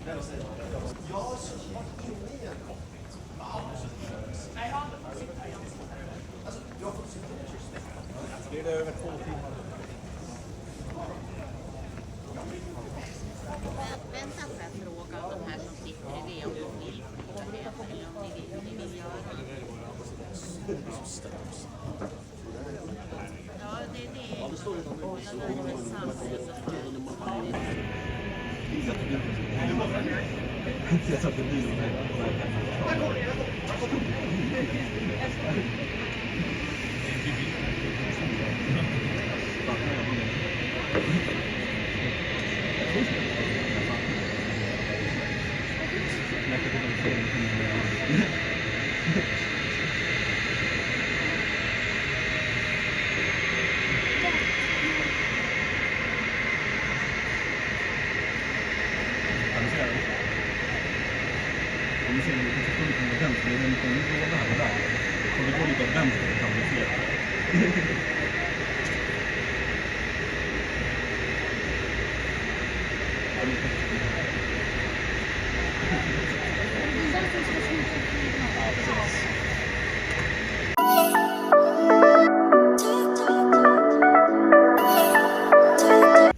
Blir det över 2 timmar? Vänta får jag fråga de här som sitter i det om de vill åka hem eller om ni vill göra det. Ja, det är det. Jag satt i bilen här.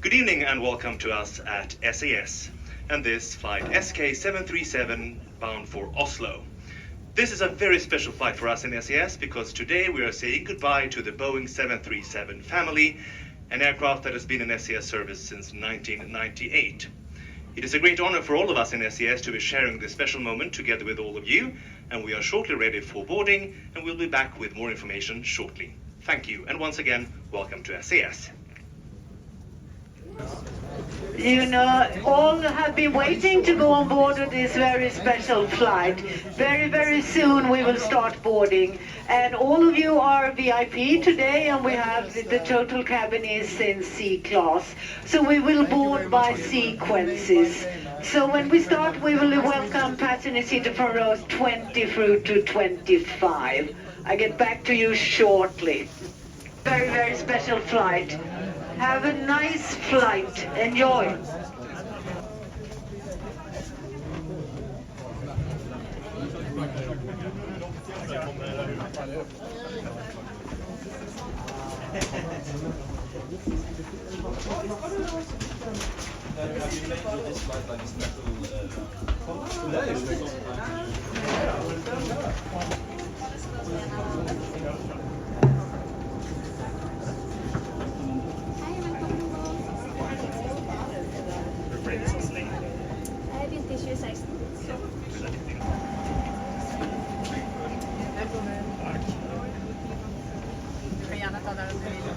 Good evening and welcome to us at SAS and this flight SK737 bound for Oslo. This is a very special flight for us in SAS because today we are saying goodbye to the Boeing 737 family, an aircraft that has been in SAS service since 1998. It is a great honor for all of us in SAS to be sharing this special moment together with all of you, and we are shortly ready for boarding and we'll be back with more information shortly. Thank you, and once again, welcome to SAS. You know, all have been waiting to go on board with this very special flight. Very, very soon we will start boarding. And all of you are VIP today, and we have the total cabin is in C class. So we will board by sequences. So when we start, we will welcome passenger seated from rows 20 through to 25. I get back to you shortly. Very, very special flight. Have a nice flight. Enjoy.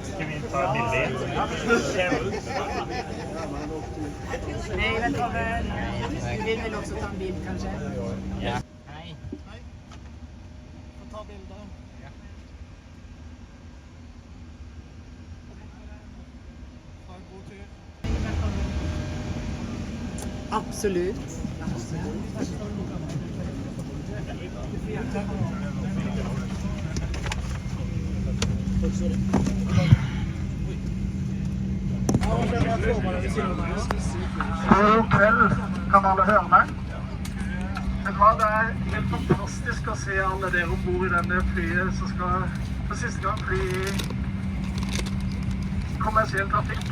Ska vi ta en bild? Nej, välkommen. Du vill väl också ta en bild kanske? Ja. Nej. Får ta bilder. Ja. Ha en god tur. Absolut. God kveld, kan alle høre meg? Det er helt fantastisk å se alle dere ombord i denne flyet som skal for siste gang fly i kommersiell trafikk.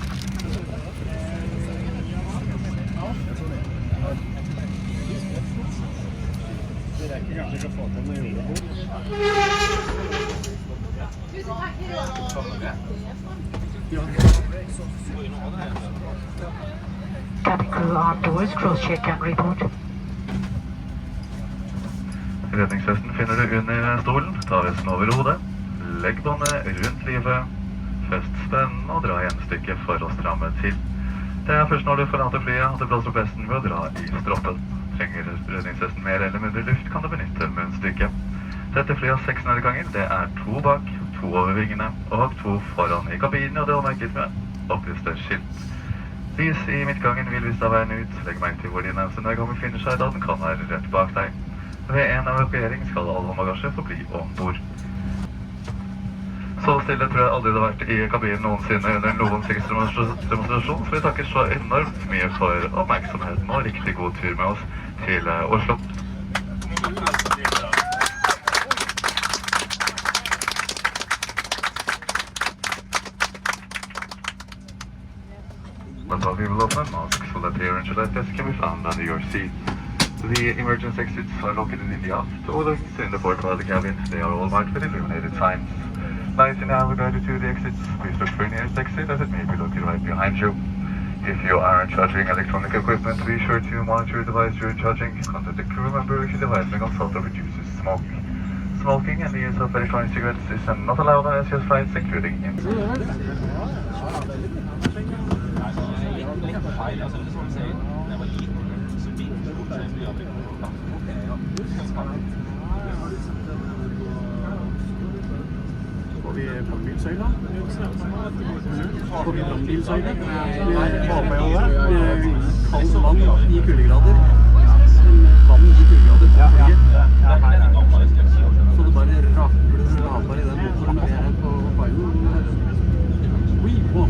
Cabin crew on doors, cross check and report. Redningsvesten finner du under stolen. Ta vesten over hodet. Legg båndet rundt livet. Fest spennen og dra igjen stykket for å stramme til. Det er først når du forlater flyet at du blåser opp vesten ved å dra i stroppen. Trenger redningsvesten mer eller mindre luft, kan du benytte munnstykket. Dette flyet har 6 nødganger. Det er 2 bak, 2 over vingene og 2 foran i kabinen, og det er merket med opplyste skilt. Lys i midtgangen vil vise deg veien ut. Legg merke til hvor din nærmeste nødgang befinner seg, da den kan være rett bak deg. Ved en evakuering skal all håndbagasje forbli ombord. Så stille tror jeg aldri det har vært i kabinen noensinne under noen sikkerhetsdemonstrasjon, så vi takker så enormt mye for oppmerksomheten og riktig god tur med oss til Oslo. But while we will open, masks will appear and gillette can be found under your seat. The emergency exits are located in the aft or in the port of the cabin. They are all marked with illuminated signs. Lights in now will guide you to the exits. Please look for the nearest exit as it may be located right behind you. If you are charging electronic equipment, be sure to monitor your device during charging. Contact the crew member if your device may consult or reduces smoke. Smoking and the use of electronic cigarettes is not allowed on SES flights, including in... Får vi brannbilsøyla? Får vi brannbilsøyla? Vi håper jo det. Kaldt vann i kuldegrader. Vann i kuldegrader på flyet. Så det bare raper i den motoren vi er på feien. Oi, wow.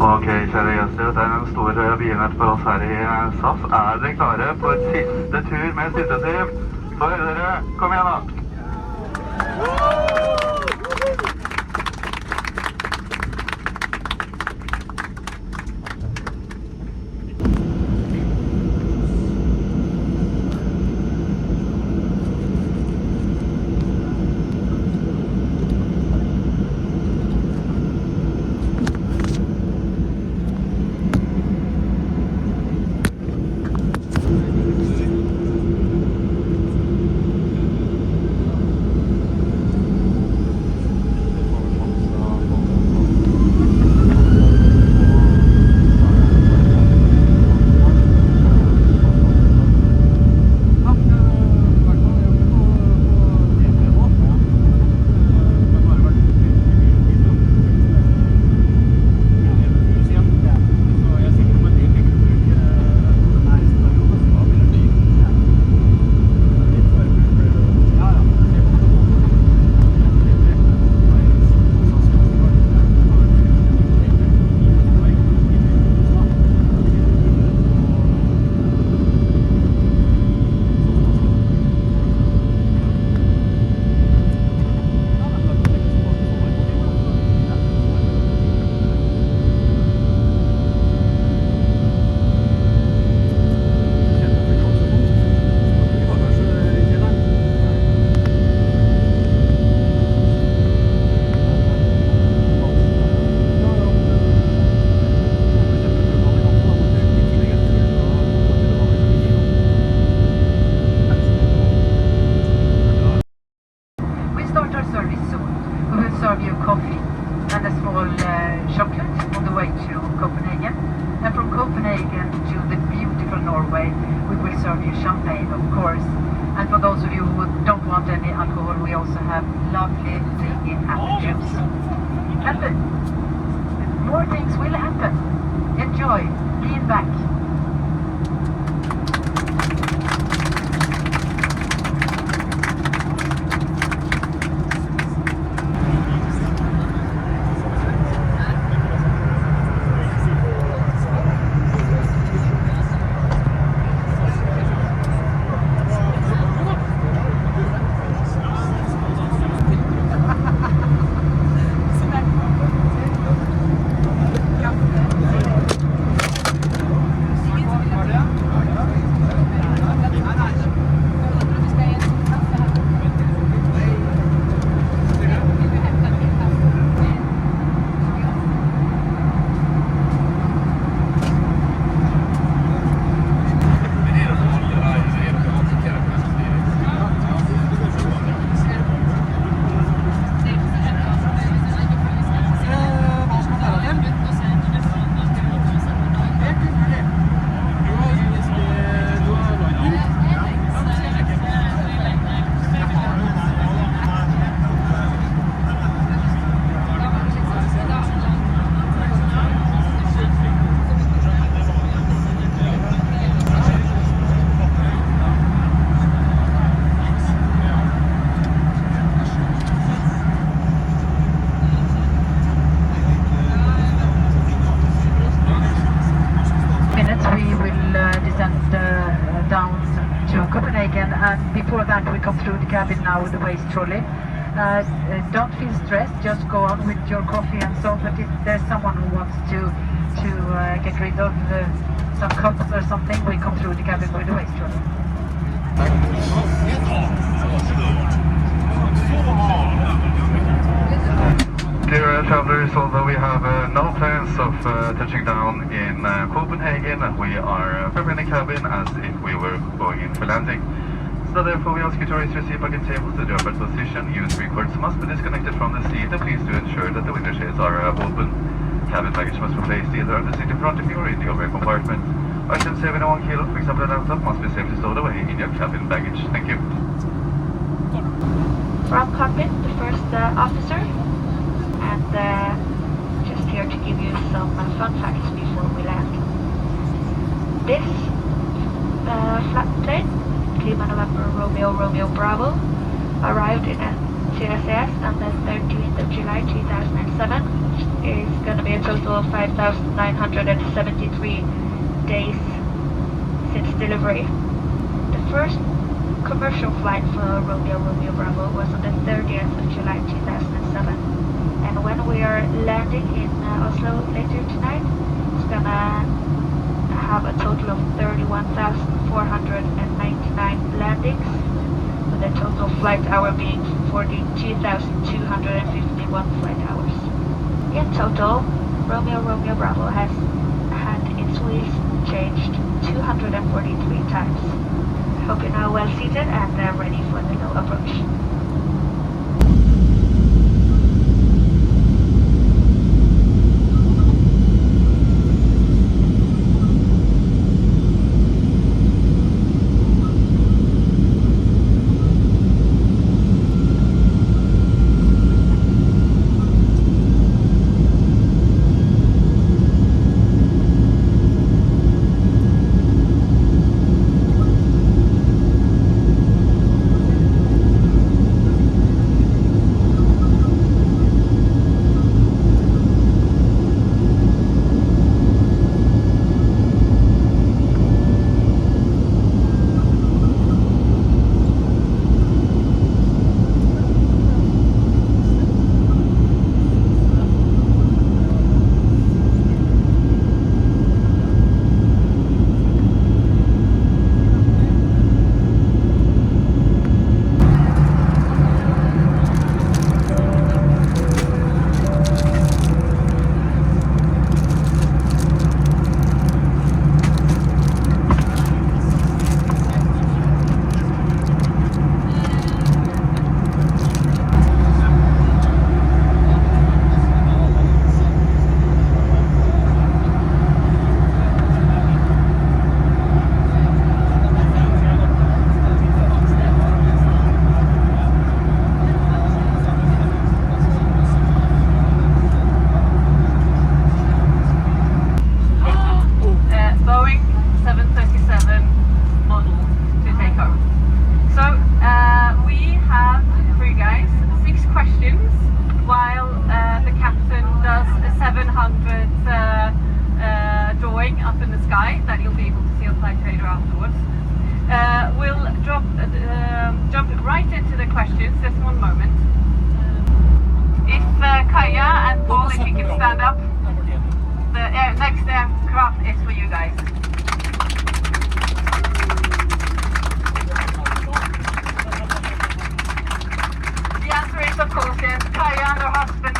Ok, kjære gjester, det er en stor begivenhet for oss her i SAS. Er dere klare for siste tur med styrtetiv? Så hører dere. Kom igjen da! a small chocolate on the way to Copenhagen. And from Copenhagen to the beautiful Norway, we will serve you champagne, of course. And for those of you who don't want any alcohol, we also have lovely tea apple juice. And more things will happen. Enjoy. Lean back. And before that we come through the cabin now with the waste trolley. Don't feel stressed, just go on with your coffee and so, but if there's someone who wants to get rid of some cups or something, we come through the cabin with the waste trolley. Dear travelers, although we have no plans of touching down in Copenhagen, we are preparing the cabin as if we were going in for landing. So therefore we ask you to raise your seat bucket tables to the upper position. Use records must be disconnected from the seat, and please do ensure that the window shades are open. Cabin baggage must be placed either on the seat in front of you or in the overhead compartment. Items heavier than 1 kilo, for example a laptop, must be safely stowed away in your cabin baggage. Thank you. From Cockpit, the first officer, and just here to give you some fun facts before we land. This flight plane, Lima November Romeo Bravo, arrived in CSS on the 13th of July 2007, which is going to be a total of 5,973 days since delivery. The first commercial flight for Romeo Bravo was on the 30th of July 2007, and when we are landing in Oslo later tonight, it's going to have a total of 31,499 landings, with a total flight hour being 42,251 flight hours. In total, Romeo Bravo has had its wheels changed 243 times. I hope you're now well seated and ready for the low approach. aircraft is for you guys. The answer is of course yes. Kaya and her husband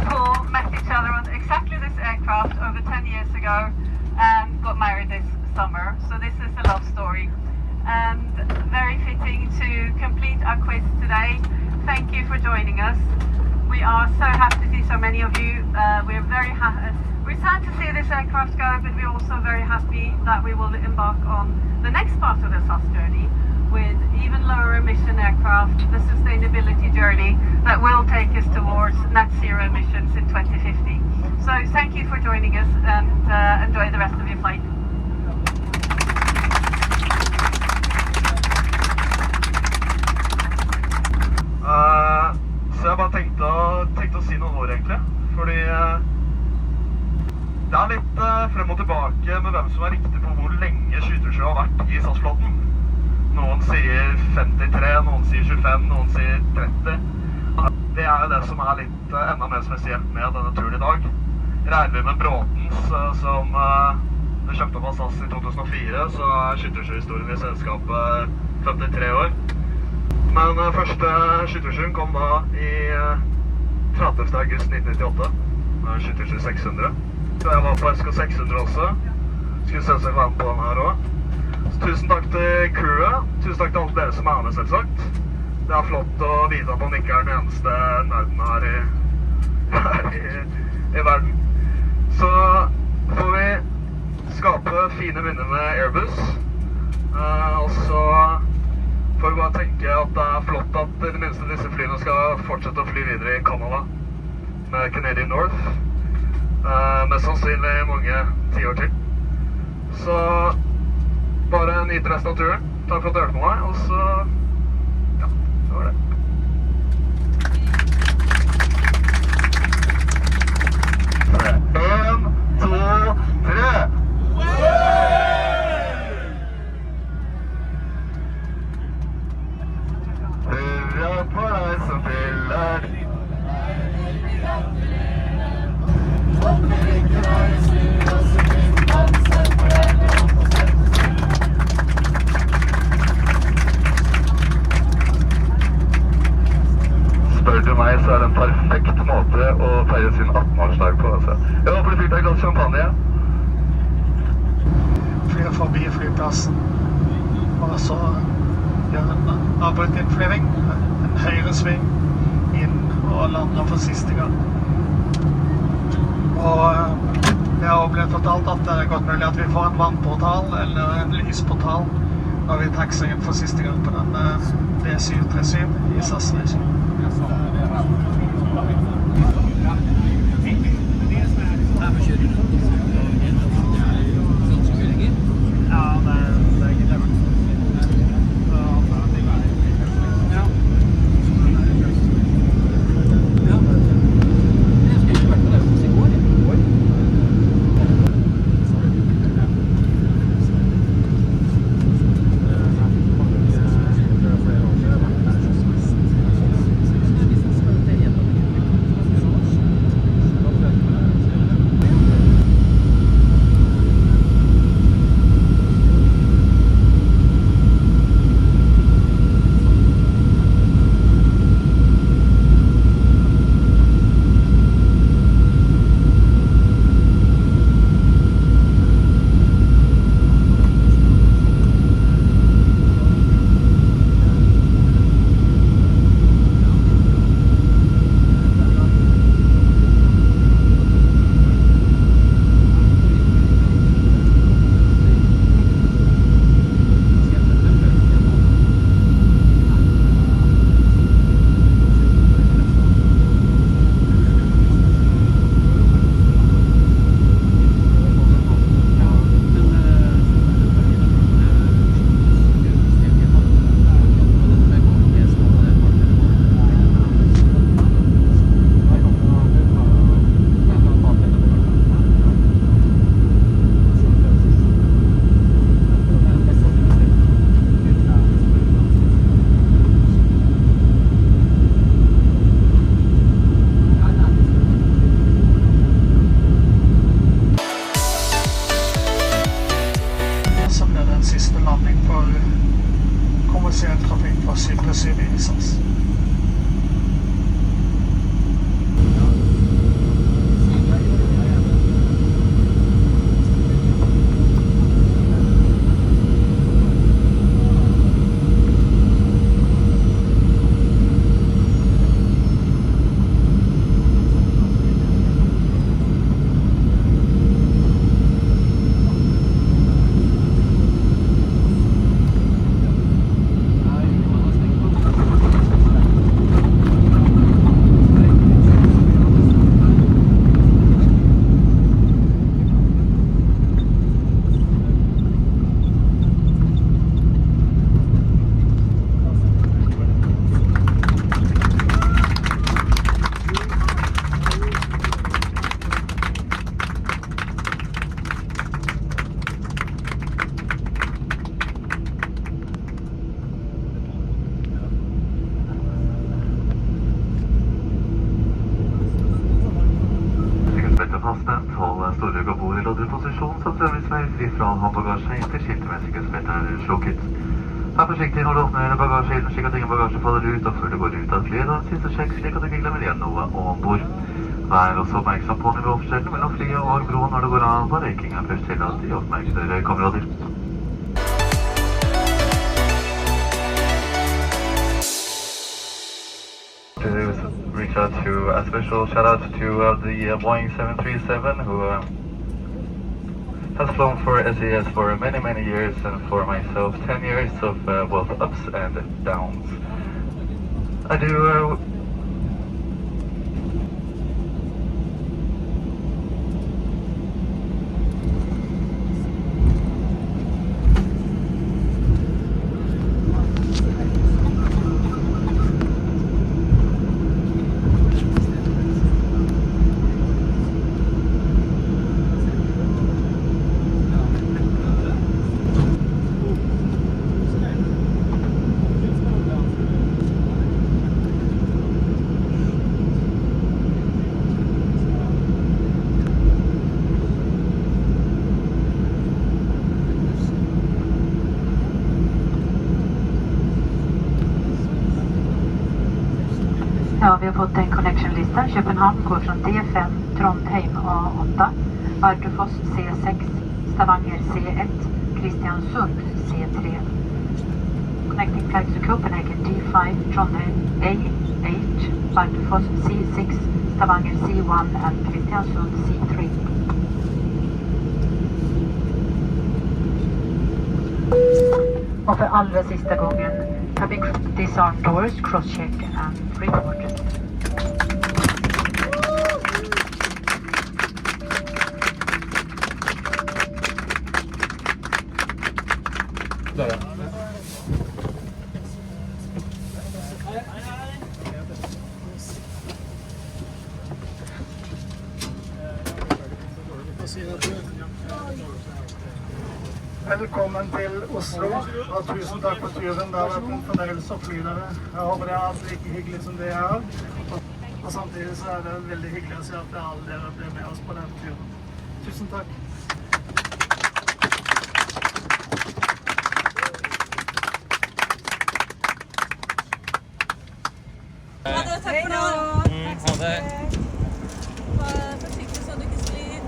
Paul met each other on exactly this aircraft over 10 years ago and got married this summer. So this is a love story. And very fitting to complete our quiz today. Thank you for joining us. We are so happy to see so many of you. We're very happy. We're sad to see this aircraft go, but we're also very happy that we will embark on the next part of the SAS journey with even lower emission aircraft, the sustainability journey that will take us towards net zero emissions in 2050. So thank you for joining us and enjoy the rest of your flight. Så jeg bare tenkte å si noen ord egentlig, fordi det er litt frem og tilbake med hvem som er riktig på hvor lenge skytersjø har vært i SAS-flåten. Noen sier 53, noen sier 25, noen sier 30. Det er jo det som er litt enda mer spesielt med denne turen i dag. Regner vi med Bråtens som ble kjøpt opp av SAS i 2004, så er skytersjøhistorien i selskapet 53 år. Men første skytersjøen kom da i 30. august 1998, med skytersjø 600. Så jeg var på SK737 også. Skulle selvsagt være med på den her også. Så tusen takk til crewet. Tusen takk til alle dere som er med, selvsagt. Det er flott å vite at man ikke er den eneste nerden her i verden. Så får vi skape fine minner med Airbus. Og så får vi bare tenke at det er flott at i det minste disse flyene skal fortsette å fly videre i Canada med Canadian North. Mest sannsynlig mange 10 år til. Så bare nyt resten av turen. Takk for at du hørte på meg, og så ja, det var det. En, to, tre! Hurra på deg som fyller! Spør du meg, så er det en perfekt måte å feire sin 18-årsdag på. Altså. Jeg håper du fikk deg et glass champagne. Flyr forbi flyplassen, og så gjør en avbrutt innflyving, en høyre sving inn og lander for siste gang. Og jeg har blitt fortalt at det er godt mulig at vi får en vannportal eller en lysportal når vi taxer inn for siste gang på den D737 i SAS-regi. storrygg og bord i lodret posisjon, samt rømningsvei fri fra håndbagasje inntil skiltet med sikkerhetsbeltet er slukket. Vær forsiktig når du åpner bagasjehyllen, slik at ingen bagasje faller ut, og før du går ut av flyet, og en siste sjekk, slik at du ikke glemmer igjen noe ombord. Vær også oppmerksom på nivåforskjellen mellom flyet og broen når du går av, og røyking er først tillatt i oppmerkede røykområder. Reach out to a special shout out to the Boeing 737 who has flown for SES for many years, and for myself 10 years of both ups and downs. I do Ja, vi har fått en connection-lista. Köpenhamn går från D5, Trondheim A8, Bardufoss C6, Stavanger C1, Kristiansund C3. Connecting flights to Copenhagen D5, Trondheim A8, Bardufoss C6, Stavanger C1 and Kristiansund C3. Och för allra sista gången, cabin disarm doors, cross-check and report. Där ja. Velkommen til Oslo, og tusen takk for turen. Det har vært en fornøyelse å fly dere. Jeg håper det er alt like hyggelig som det er. Og samtidig så er det veldig hyggelig å se at alle dere ble med oss på denne turen. Tusen takk. Ha det, takk for nå. Ha det. Vær forsiktig så du ikke sklir.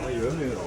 Hva gjør vi da?